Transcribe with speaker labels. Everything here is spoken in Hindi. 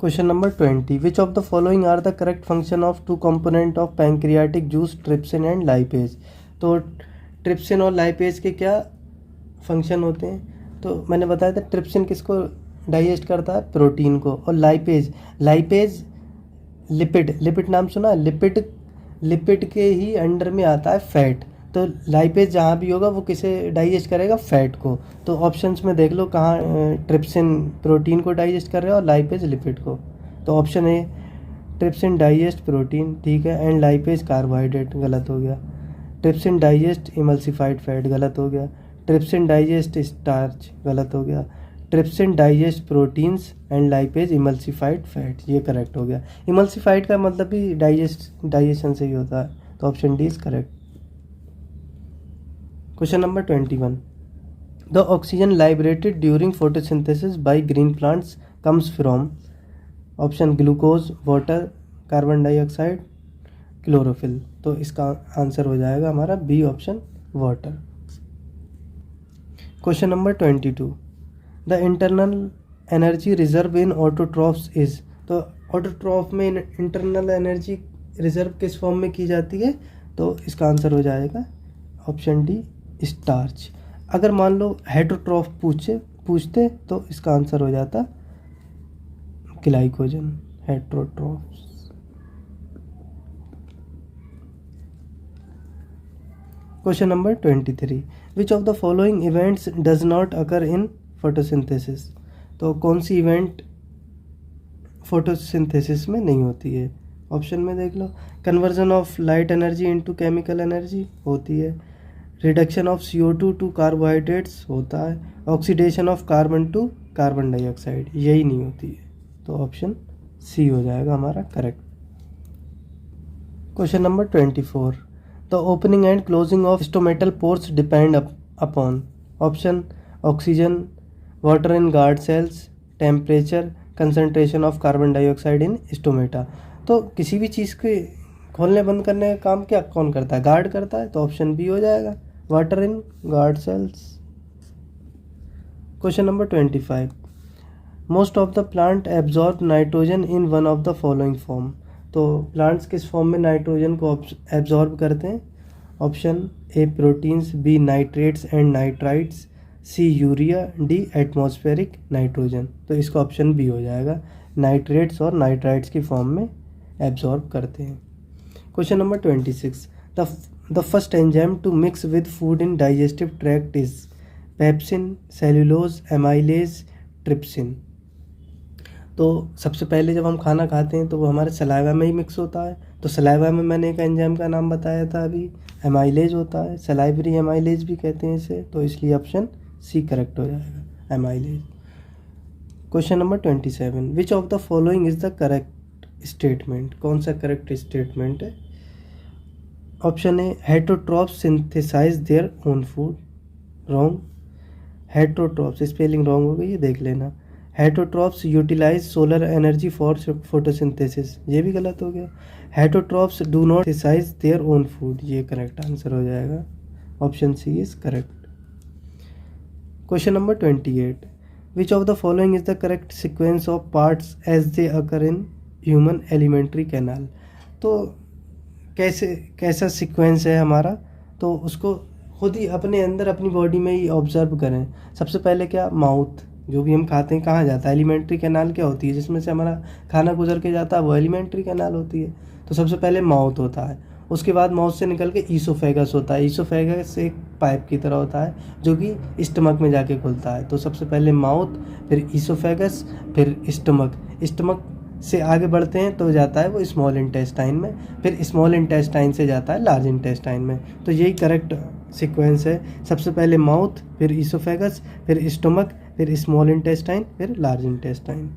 Speaker 1: Question number 20, which of the following are the correct function of two component of pancreatic juice, trypsin and lipase. तो ट्रिप्सिन और लाइपेज के क्या फंक्शन होते हैं? तो मैंने बताया था ट्रिप्सिन किसको डाइजेस्ट करता है? प्रोटीन को। और लाइपेज लिपिड नाम सुना? लिपिड के ही अंडर में आता है फैट। तो लाइपेज जहाँ भी होगा वो किसे डाइजेस्ट करेगा? फैट को। तो ऑप्शंस में देख लो कहाँ ट्रिप्सिन प्रोटीन को डाइजेस्ट कर रहा है और लाइपेज लिपिड को। तो option A trypsin digest protein, ठीक है, एंड लाइपेज कार्बोहाइड्रेट, गलत हो गया। ट्रिप्सिन डाइजेस्ट इमल्सिफाइड फैट, गलत हो गया। ट्रिप्सिन डाइजेस्ट स्टार्च, गलत हो गया। Trypsin digest proteins and lipase emulsified fat, ये करेक्ट हो गया। इमल्सिफाइड का मतलब भी डाइजेशन से ही होता है। तो option D is correct. Question number 21, the oxygen liberated during photosynthesis by green plants comes from. Option glucose, water, carbon dioxide, chlorophyll. तो इसका आंसर हो जाएगा हमारा B option, water. Question number 22, the internal energy reserve in autotrophs is. तो ऑटोट्रॉफ में इंटरनल एनर्जी रिजर्व किस फॉर्म में की जाती है? तो इसका आंसर हो जाएगा ऑप्शन डी, स्टार्च। अगर मान लो हेटरोट्रॉफ पूछते तो इसका आंसर हो जाता glycogen, heterotrophs. Question number 23, which of the following events does not occur in photosynthesis. तो कौन सी इवेंट फोटोसिंथेसिस में नहीं होती है? ऑप्शन में देख लो, conversion of light energy into chemical energy होती है, reduction of CO2 to carbohydrates होता है, oxidation of carbon to carbon dioxide, यही नहीं होती है। तो ऑप्शन सी हो जाएगा हमारा correct. Question number 24, the opening and closing of stomatal pores depend upon. Option oxygen, water in guard sales, temperature, concentration of carbon dioxide in stomata. तो किसी भी चीज़ के खोलने बंद करने का काम क्या कौन करता है? गार्ड करता है। तो ऑप्शन बी हो जाएगा, water in guard cells. Question number 25, most of the plant absorb nitrogen in one of the following form. तो प्लांट्स किस फॉर्म में नाइट्रोजन को एब्जॉर्ब करते हैं? Option A proteins, B nitrates and nitrites, C urea, D atmospheric nitrogen. तो इसका ऑप्शन बी हो जाएगा, नाइट्रेट्स और नाइट्राइट्स की फॉर्म में एब्जॉर्ब करते हैं। Question number 26, the first enzyme to mix with food in digestive tract is. Pepsin, cellulose, amylase, trypsin. तो सबसे पहले जब हम खाना खाते हैं तो वो हमारे सलाइवा में ही मिक्स होता है। तो सलाइवा में मैंने एक एंजाइम का नाम बताया था अभी, एमाइलेज होता है, सलाइवरी एमाइलेज भी कहते हैं इसे। तो इसलिए ऑप्शन सी करेक्ट हो जाएगा, amylase. Question number 27, which of the following is the correct statement. कौन सा करेक्ट स्टेटमेंट है? Option A heterotrophs synthesise their own food, wrong. Heterotrophs spelling wrong हो गई, ये देख लेना। Heterotrophs utilise solar energy for photosynthesis, ये भी गलत हो गया। Heterotrophs do not synthesise their own food, ये करेक्ट आंसर हो जाएगा, option C is correct. Question number 28, which of the following is the correct sequence of parts as they occur in human alimentary canal. तो कैसा सीक्वेंस है हमारा, तो उसको खुद ही अपने अंदर अपनी बॉडी में ही ऑब्जर्व करें। सबसे पहले क्या, माउथ, जो भी हम खाते हैं कहाँ जाता है? एलिमेंट्री कैनाल क्या होती है जिसमें से हमारा खाना गुजर के जाता है, वो एलिमेंट्री कैनाल होती है। तो सबसे पहले माउथ होता है, उसके बाद माउथ से निकल के ईसोफेगस होता है। ईसोफेगस एक पाइप की तरह होता है जो कि स्टमक में जाके खुलता है। तो सबसे पहले माउथ, फिर ईसोफेगस, फिर स्टमक से आगे बढ़ते हैं तो जाता है वो स्मॉल इंटेस्टाइन में, फिर स्मॉल इंटेस्टाइन से जाता है लार्ज इंटेस्टाइन में। तो यही करेक्ट सीक्वेंस है, सबसे पहले माउथ, फिर ईसोफेगस, फिर स्टमक, फिर स्मॉल इंटेस्टाइन, फिर लार्ज इंटेस्टाइन।